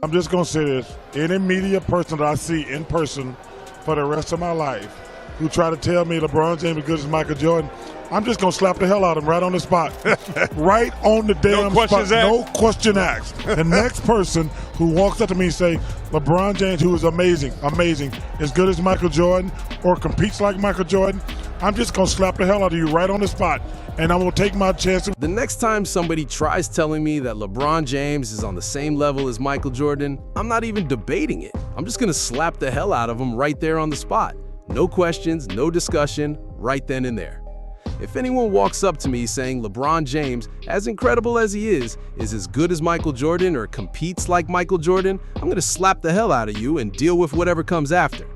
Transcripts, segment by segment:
I'm just going to say this. Any media person that I see in person for the rest of my life who try to tell me LeBron James is good as Michael Jordan, I'm just going to slap the hell out of him right on the spot. Right on the damn spot. No question asked. The next person who walks up to me and say, LeBron James, who is amazing, as good as Michael Jordan or competes like Michael Jordan, I'm just going to slap the hell out of you right on the spot. And I'm going to take my chance. The next time somebody tries telling me that LeBron James is on the same level as Michael Jordan, I'm not even debating it. I'm just going to slap the hell out of him right there on the spot. No questions, no discussion, right then and there. If anyone walks up to me saying LeBron James, as incredible as he is as good as Michael Jordan or competes like Michael Jordan, I'm going to slap the hell out of you and deal with whatever comes after.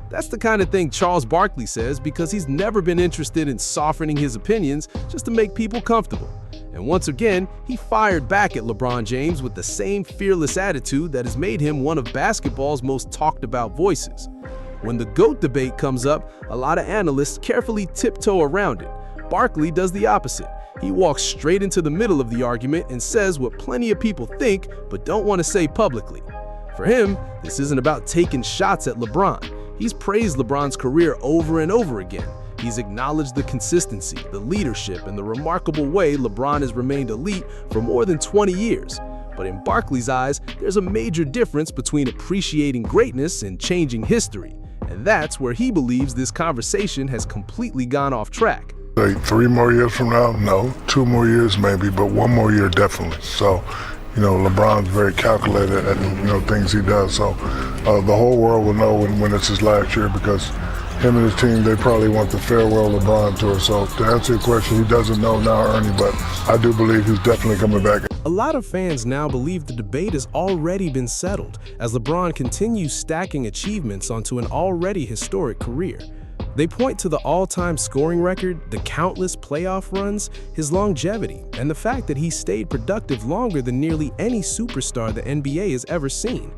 That's the kind of thing Charles Barkley says because he's never been interested in softening his opinions just to make people comfortable. And once again, he fired back at LeBron James with the same fearless attitude that has made him one of basketball's most talked about voices. When the GOAT debate comes up, a lot of analysts carefully tiptoe around it. Barkley does the opposite. He walks straight into the middle of the argument and says what plenty of people think but don't want to say publicly. For him, this isn't about taking shots at LeBron. He's praised LeBron's career over and over again. He's acknowledged the consistency, the leadership, and the remarkable way LeBron has remained elite for more than 20 years. But in Barkley's eyes, there's a major difference between appreciating greatness and changing history. And that's where he believes this conversation has completely gone off track. 3 more years from now? No. 2 more years maybe, but 1 more year definitely. So, LeBron's very calculated at, things he does. So the whole world will know when it's his last year because him and his team, they probably want the farewell LeBron tour. So to answer your question, he doesn't know now, Ernie, but I do believe he's definitely coming back. A lot of fans now believe the debate has already been settled as LeBron continues stacking achievements onto an already historic career. They point to the all-time scoring record, the countless playoff runs, his longevity, and the fact that he stayed productive longer than nearly any superstar the NBA has ever seen.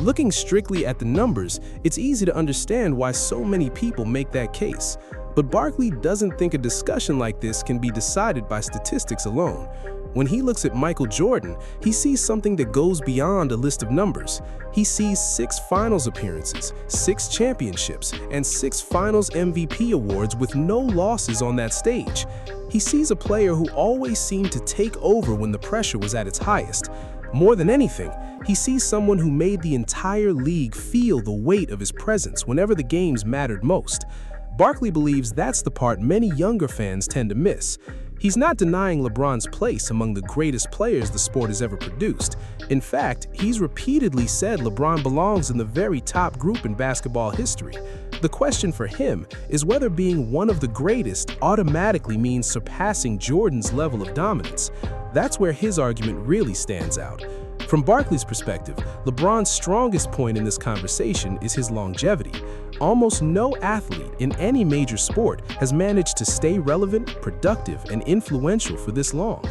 Looking strictly at the numbers, it's easy to understand why so many people make that case. But Barkley doesn't think a discussion like this can be decided by statistics alone. When he looks at Michael Jordan, he sees something that goes beyond a list of numbers. He sees 6 finals appearances, 6 championships, and 6 finals MVP awards with no losses on that stage. He sees a player who always seemed to take over when the pressure was at its highest. More than anything, he sees someone who made the entire league feel the weight of his presence whenever the games mattered most. Barkley believes that's the part many younger fans tend to miss. He's not denying LeBron's place among the greatest players the sport has ever produced. In fact, he's repeatedly said LeBron belongs in the very top group in basketball history. The question for him is whether being one of the greatest automatically means surpassing Jordan's level of dominance. That's where his argument really stands out. From Barkley's perspective, LeBron's strongest point in this conversation is his longevity. Almost no athlete in any major sport has managed to stay relevant, productive, and influential for this long.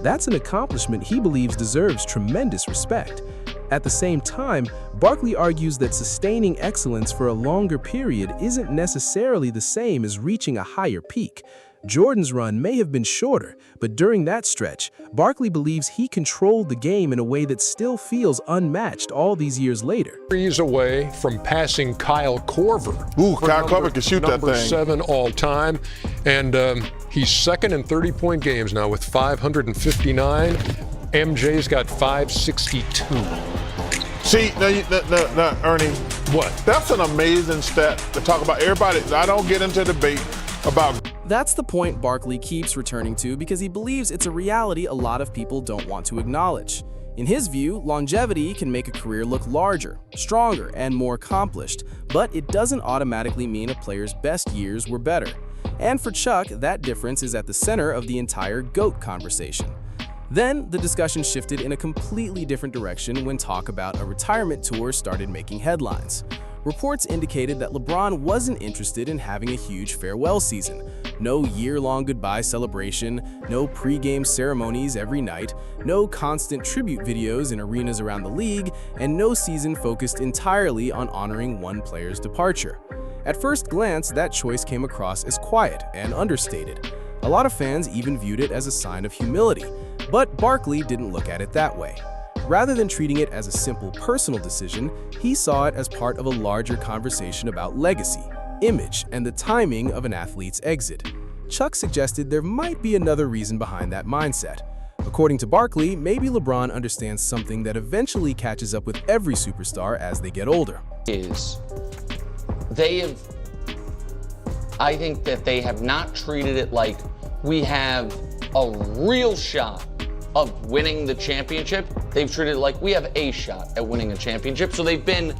That's an accomplishment he believes deserves tremendous respect. At the same time, Barkley argues that sustaining excellence for a longer period isn't necessarily the same as reaching a higher peak. Jordan's run may have been shorter, but during that stretch, Barkley believes he controlled the game in a way that still feels unmatched all these years later. He's away from passing Kyle Korver. Ooh, Kyle Korver can shoot that thing. Number 7 all time, and he's second in 30-point games now with 559. MJ's got 562. See, now, Ernie, What? that's an amazing stat to talk about. Everybody, I don't get into debate about. That's the point Barkley keeps returning to because he believes it's a reality a lot of people don't want to acknowledge. In his view, longevity can make a career look larger, stronger, and more accomplished, but it doesn't automatically mean a player's best years were better. And for Chuck, that difference is at the center of the entire GOAT conversation. Then, the discussion shifted in a completely different direction when talk about a retirement tour started making headlines. Reports indicated that LeBron wasn't interested in having a huge farewell season. No year-long goodbye celebration, no pre-game ceremonies every night, no constant tribute videos in arenas around the league, and no season focused entirely on honoring one player's departure. At first glance, that choice came across as quiet and understated. A lot of fans even viewed it as a sign of humility, but Barkley didn't look at it that way. Rather than treating it as a simple personal decision, he saw it as part of a larger conversation about legacy, image, and the timing of an athlete's exit. Chuck suggested there might be another reason behind that mindset. According to Barkley, maybe LeBron understands something that eventually catches up with every superstar as they get older. I think that they have not treated it like we have a real shot of winning the championship. They've treated it like we have a shot at winning a championship. So they've been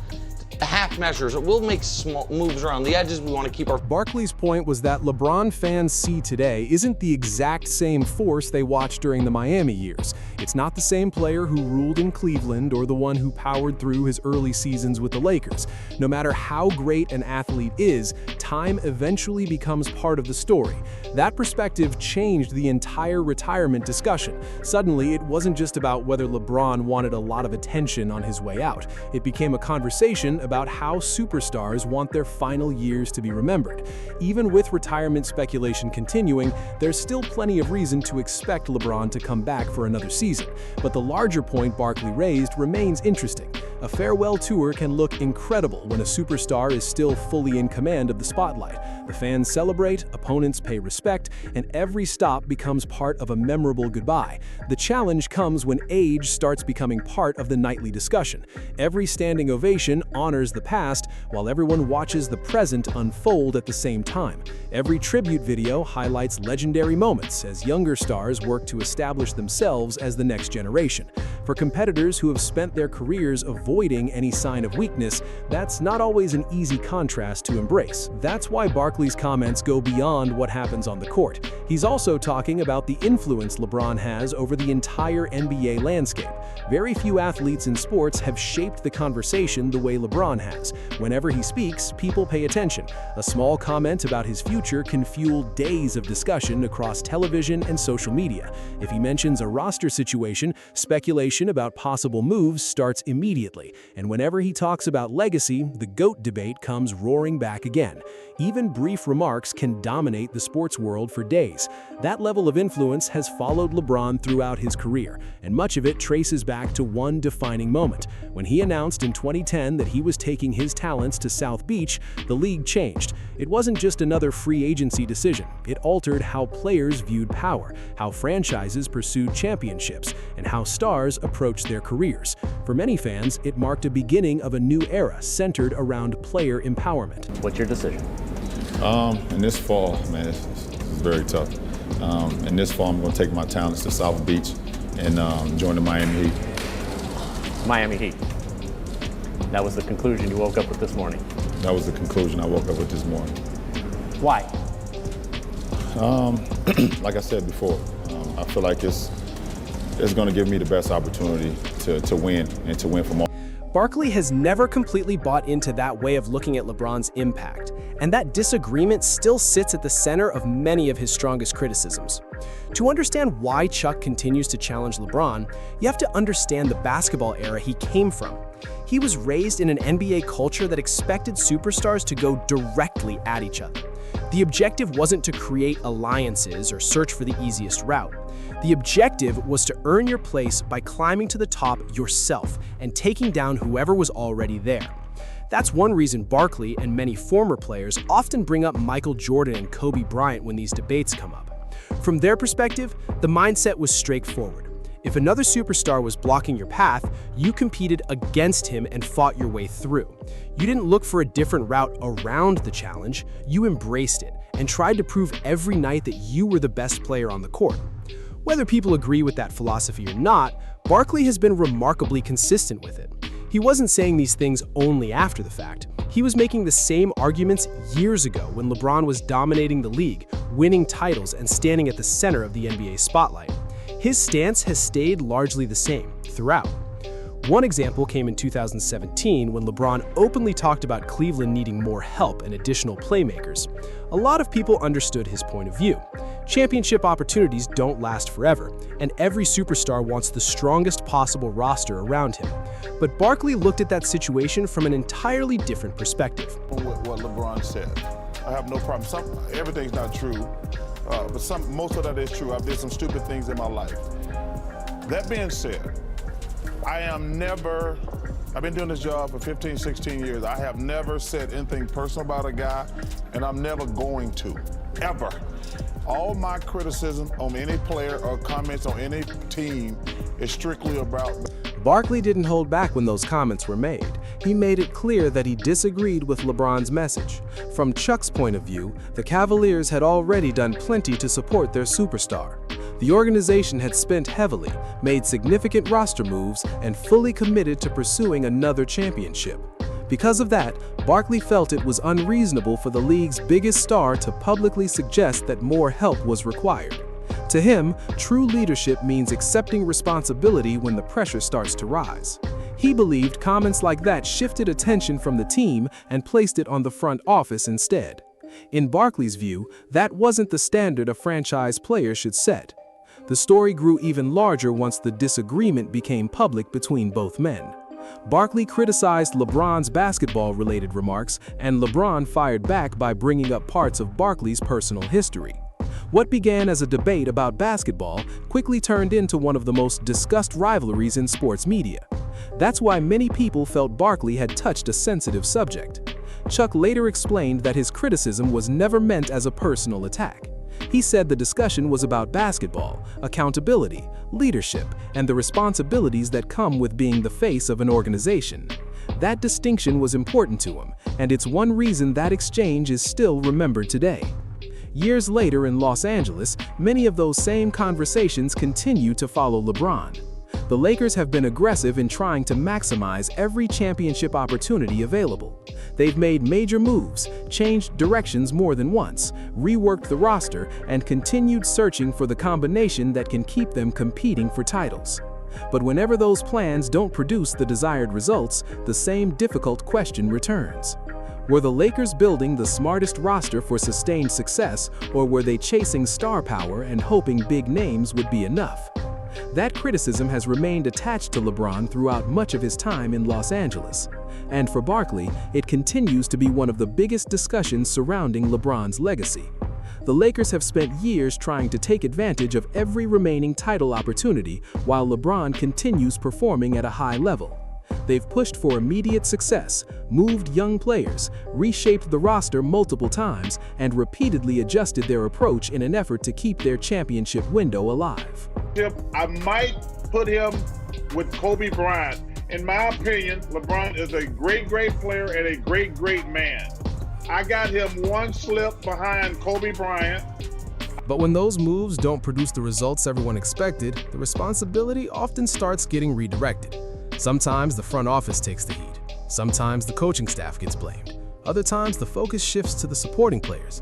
half measures. We'll make small moves around the edges. We want to keep our... Barkley's point was that LeBron fans see today isn't the exact same force they watched during the Miami years. It's not the same player who ruled in Cleveland or the one who powered through his early seasons with the Lakers. No matter how great an athlete is, time eventually becomes part of the story. That perspective changed the entire retirement discussion. Suddenly, it wasn't just about whether LeBron wanted a lot of attention on his way out. It became a conversation about how superstars want their final years to be remembered. Even with retirement speculation continuing, there's still plenty of reason to expect LeBron to come back for another season. But the larger point Barkley raised remains interesting. A farewell tour can look incredible when a superstar is still fully in command of the spotlight. The fans celebrate, opponents pay respect, and every stop becomes part of a memorable goodbye. The challenge comes when age starts becoming part of the nightly discussion. Every standing ovation honors the past, while everyone watches the present unfold at the same time. Every tribute video highlights legendary moments as younger stars work to establish themselves as the next generation. For competitors who have spent their careers avoiding any sign of weakness, that's not always an easy contrast to embrace. That's why Barkley's comments go beyond what happens on the court. He's also talking about the influence LeBron has over the entire NBA landscape. Very few athletes in sports have shaped the conversation the way LeBron has. Whenever he speaks, people pay attention. A small comment about his future can fuel days of discussion across television and social media. If he mentions a roster situation, speculation about possible moves starts immediately. And whenever he talks about legacy, the GOAT debate comes roaring back again. Even brief remarks can dominate the sports world for days. That level of influence has followed LeBron throughout his career, and much of it traces back to one defining moment. When he announced in 2010 that he was taking his talents to South Beach, the league changed. It wasn't just another free agency decision. It altered how players viewed power, how franchises pursued championships, and how stars approached their careers. For many fans, it marked a beginning of a new era centered around player empowerment. What's your decision? In this fall, man, it's very tough. In this fall, I'm going to take my talents to South Beach and join the Miami Heat. Miami Heat. That was the conclusion you woke up with this morning. That was the conclusion I woke up with this morning. Why? Like I said before, I feel like it's going to give me the best opportunity to win and to win from all. Barkley has never completely bought into that way of looking at LeBron's impact, and that disagreement still sits at the center of many of his strongest criticisms. To understand why Chuck continues to challenge LeBron, you have to understand the basketball era he came from. He was raised in an NBA culture that expected superstars to go directly at each other. The objective wasn't to create alliances or search for the easiest route. The objective was to earn your place by climbing to the top yourself and taking down whoever was already there. That's one reason Barkley and many former players often bring up Michael Jordan and Kobe Bryant when these debates come up. From their perspective, the mindset was straightforward. If another superstar was blocking your path, you competed against him and fought your way through. You didn't look for a different route around the challenge, you embraced it and tried to prove every night that you were the best player on the court. Whether people agree with that philosophy or not, Barkley has been remarkably consistent with it. He wasn't saying these things only after the fact. He was making the same arguments years ago when LeBron was dominating the league, winning titles, and standing at the center of the NBA spotlight. His stance has stayed largely the same throughout. One example came in 2017 when LeBron openly talked about Cleveland needing more help and additional playmakers. A lot of people understood his point of view. Championship opportunities don't last forever, and every superstar wants the strongest possible roster around him. But Barkley looked at that situation from an entirely different perspective. What LeBron said, I have no problem. Everything's not true, but most of that is true. I've did some stupid things in my life. That being said, I've been doing this job for 15, 16 years. I have never said anything personal about a guy, and I'm never going to, ever. All my criticism on any player or comments on any team is strictly about. Barkley didn't hold back when those comments were made. He made it clear that he disagreed with LeBron's message. From Chuck's point of view, the Cavaliers had already done plenty to support their superstar. The organization had spent heavily, made significant roster moves, and fully committed to pursuing another championship. Because of that, Barkley felt it was unreasonable for the league's biggest star to publicly suggest that more help was required. To him, true leadership means accepting responsibility when the pressure starts to rise. He believed comments like that shifted attention from the team and placed it on the front office instead. In Barkley's view, that wasn't the standard a franchise player should set. The story grew even larger once the disagreement became public between both men. Barkley criticized LeBron's basketball-related remarks, and LeBron fired back by bringing up parts of Barkley's personal history. What began as a debate about basketball quickly turned into one of the most discussed rivalries in sports media. That's why many people felt Barkley had touched a sensitive subject. Chuck later explained that his criticism was never meant as a personal attack. He said the discussion was about basketball, accountability, leadership, and the responsibilities that come with being the face of an organization. That distinction was important to him, and it's one reason that exchange is still remembered today. Years later in Los Angeles, many of those same conversations continue to follow LeBron. The Lakers have been aggressive in trying to maximize every championship opportunity available. They've made major moves, changed directions more than once, reworked the roster, and continued searching for the combination that can keep them competing for titles. But whenever those plans don't produce the desired results, the same difficult question returns. Were the Lakers building the smartest roster for sustained success, or were they chasing star power and hoping big names would be enough? That criticism has remained attached to LeBron throughout much of his time in Los Angeles. And for Barkley, it continues to be one of the biggest discussions surrounding LeBron's legacy. The Lakers have spent years trying to take advantage of every remaining title opportunity while LeBron continues performing at a high level. They've pushed for immediate success, moved young players, reshaped the roster multiple times, and repeatedly adjusted their approach in an effort to keep their championship window alive. I might put him with Kobe Bryant. In my opinion, LeBron is a great player and a great man. I got him one slip behind Kobe Bryant. But when those moves don't produce the results everyone expected, the responsibility often starts getting redirected. Sometimes the front office takes the heat. Sometimes the coaching staff gets blamed. Other times the focus shifts to the supporting players.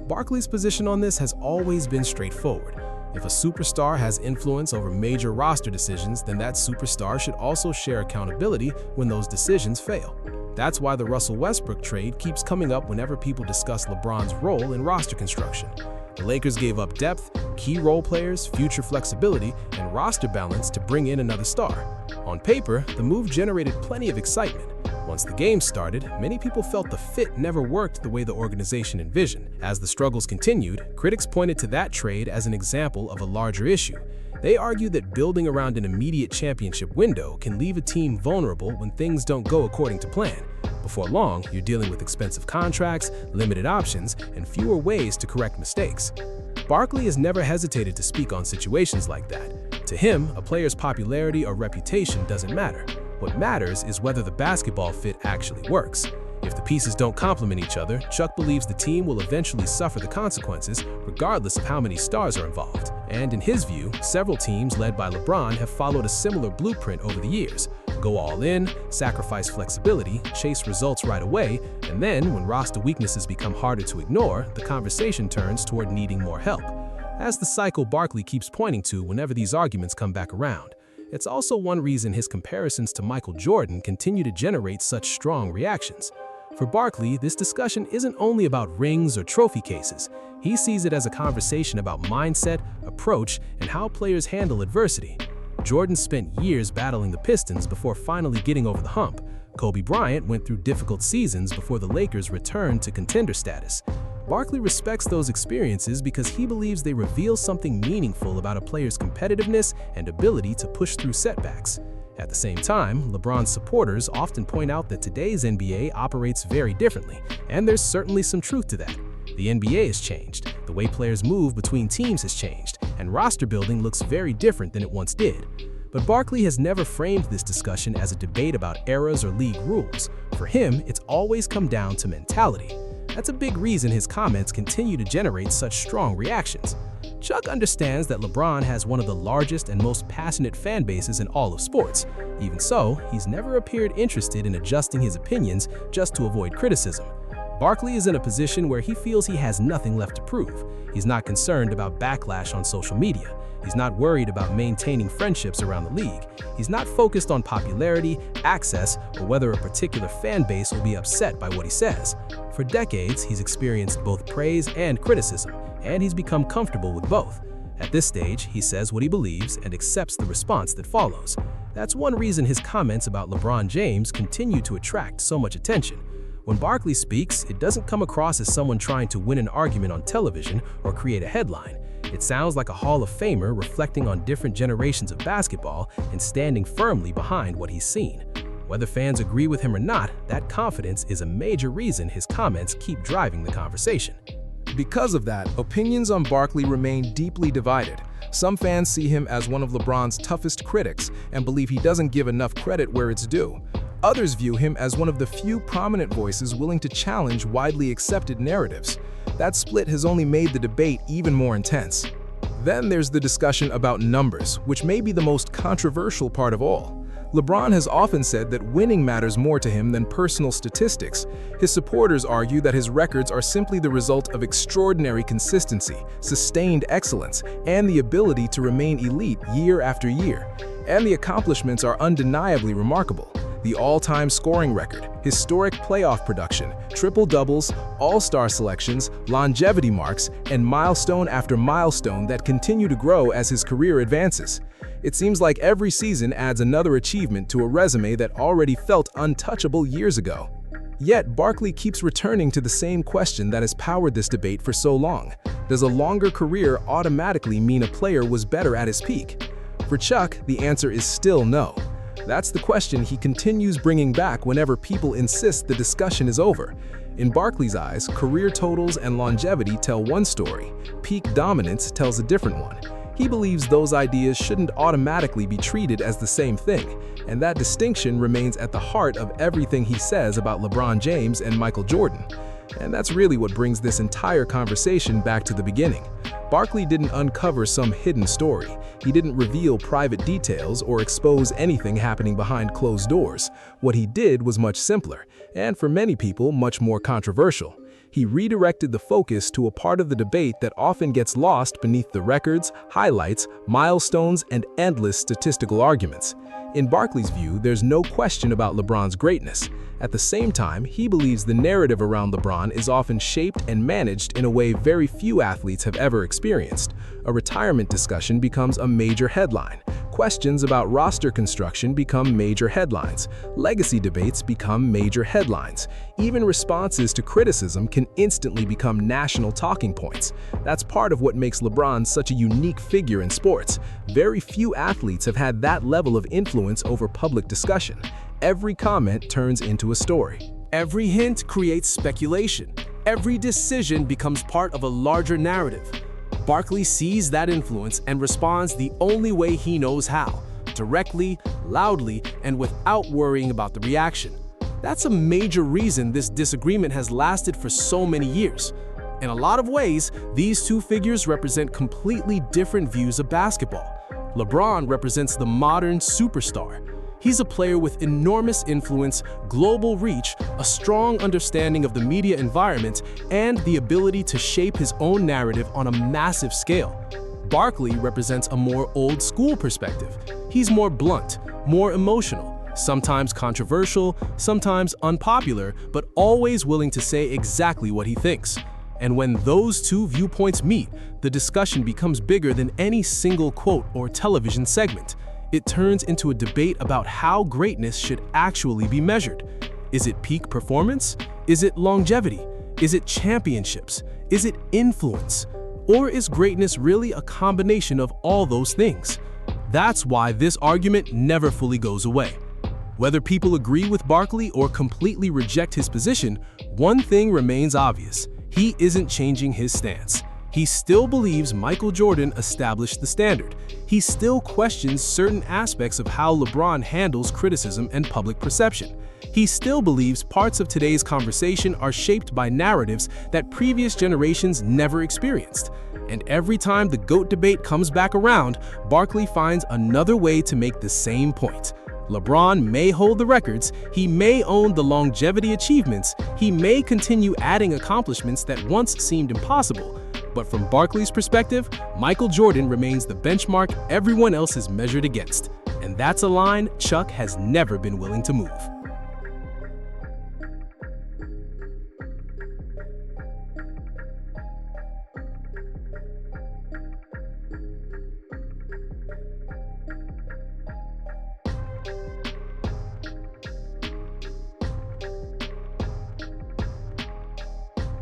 Barkley's position on this has always been straightforward. If a superstar has influence over major roster decisions, then that superstar should also share accountability when those decisions fail. That's why the Russell Westbrook trade keeps coming up whenever people discuss LeBron's role in roster construction. The Lakers gave up depth, key role players, future flexibility, and roster balance to bring in another star. On paper, the move generated plenty of excitement. Once the game started, many people felt the fit never worked the way the organization envisioned. As the struggles continued, critics pointed to that trade as an example of a larger issue. They argued that building around an immediate championship window can leave a team vulnerable when things don't go according to plan. Before long, you're dealing with expensive contracts, limited options, and fewer ways to correct mistakes. Barkley has never hesitated to speak on situations like that. To him, a player's popularity or reputation doesn't matter. What matters is whether the basketball fit actually works. If the pieces don't complement each other, Chuck believes the team will eventually suffer the consequences, regardless of how many stars are involved. And in his view, several teams led by LeBron have followed a similar blueprint over the years. Go all in, sacrifice flexibility, chase results right away, and then, when roster weaknesses become harder to ignore, the conversation turns toward needing more help. That's the cycle Barkley keeps pointing to whenever these arguments come back around. It's also one reason his comparisons to Michael Jordan continue to generate such strong reactions. For Barkley, this discussion isn't only about rings or trophy cases. He sees it as a conversation about mindset, approach, and how players handle adversity. Jordan spent years battling the Pistons before finally getting over the hump. Kobe Bryant went through difficult seasons before the Lakers returned to contender status. Barkley respects those experiences because he believes they reveal something meaningful about a player's competitiveness and ability to push through setbacks. At the same time, LeBron's supporters often point out that today's NBA operates very differently, and there's certainly some truth to that. The NBA has changed, the way players move between teams has changed, and roster building looks very different than it once did. But Barkley has never framed this discussion as a debate about eras or league rules. For him, it's always come down to mentality. That's a big reason his comments continue to generate such strong reactions. Chuck understands that LeBron has one of the largest and most passionate fan bases in all of sports. Even so, he's never appeared interested in adjusting his opinions just to avoid criticism. Barkley is in a position where he feels he has nothing left to prove. He's not concerned about backlash on social media. He's not worried about maintaining friendships around the league. He's not focused on popularity, access, or whether a particular fan base will be upset by what he says. For decades, he's experienced both praise and criticism, and he's become comfortable with both. At this stage, he says what he believes and accepts the response that follows. That's one reason his comments about LeBron James continue to attract so much attention. When Barkley speaks, it doesn't come across as someone trying to win an argument on television or create a headline. It sounds like a Hall of Famer reflecting on different generations of basketball and standing firmly behind what he's seen. Whether fans agree with him or not, that confidence is a major reason his comments keep driving the conversation. Because of that, opinions on Barkley remain deeply divided. Some fans see him as one of LeBron's toughest critics and believe he doesn't give enough credit where it's due. Others view him as one of the few prominent voices willing to challenge widely accepted narratives. That split has only made the debate even more intense. Then there's the discussion about numbers, which may be the most controversial part of all. LeBron has often said that winning matters more to him than personal statistics. His supporters argue that his records are simply the result of extraordinary consistency, sustained excellence, and the ability to remain elite year after year. And the accomplishments are undeniably remarkable. The all-time scoring record, historic playoff production, triple-doubles, all-star selections, longevity marks, and milestone after milestone that continue to grow as his career advances. It seems like every season adds another achievement to a resume that already felt untouchable years ago. Yet, Barkley keeps returning to the same question that has powered this debate for so long. Does a longer career automatically mean a player was better at his peak? For Chuck, the answer is still no. That's the question he continues bringing back whenever people insist the discussion is over. In Barkley's eyes, career totals and longevity tell one story. Peak dominance tells a different one. He believes those ideas shouldn't automatically be treated as the same thing, and that distinction remains at the heart of everything he says about LeBron James and Michael Jordan. And that's really what brings this entire conversation back to the beginning. Barkley didn't uncover some hidden story. He didn't reveal private details or expose anything happening behind closed doors. What he did was much simpler, and for many people, much more controversial. He redirected the focus to a part of the debate that often gets lost beneath the records, highlights, milestones, and endless statistical arguments. In Barkley's view, there's no question about LeBron's greatness. At the same time, he believes the narrative around LeBron is often shaped and managed in a way very few athletes have ever experienced. A retirement discussion becomes a major headline. Questions about roster construction become major headlines. Legacy debates become major headlines. Even responses to criticism can instantly become national talking points. That's part of what makes LeBron such a unique figure in sports. Very few athletes have had that level of influence over public discussion. Every comment turns into a story. Every hint creates speculation. Every decision becomes part of a larger narrative. Barkley sees that influence and responds the only way he knows how, directly, loudly, and without worrying about the reaction. That's a major reason this disagreement has lasted for so many years. In a lot of ways, these two figures represent completely different views of basketball. LeBron represents the modern superstar. He's a player with enormous influence, global reach, a strong understanding of the media environment, and the ability to shape his own narrative on a massive scale. Barkley represents a more old-school perspective. He's more blunt, more emotional, sometimes controversial, sometimes unpopular, but always willing to say exactly what he thinks. And when those two viewpoints meet, the discussion becomes bigger than any single quote or television segment. It turns into a debate about how greatness should actually be measured. Is it peak performance? Is it longevity? Is it championships? Is it influence? Or is greatness really a combination of all those things? That's why this argument never fully goes away. Whether people agree with Barkley or completely reject his position, one thing remains obvious: he isn't changing his stance. He still believes Michael Jordan established the standard. He still questions certain aspects of how LeBron handles criticism and public perception. He still believes parts of today's conversation are shaped by narratives that previous generations never experienced. And every time the GOAT debate comes back around, Barkley finds another way to make the same point. LeBron may hold the records, he may own the longevity achievements, he may continue adding accomplishments that once seemed impossible. But from Barkley's perspective, Michael Jordan remains the benchmark everyone else is measured against. And that's a line Chuck has never been willing to move.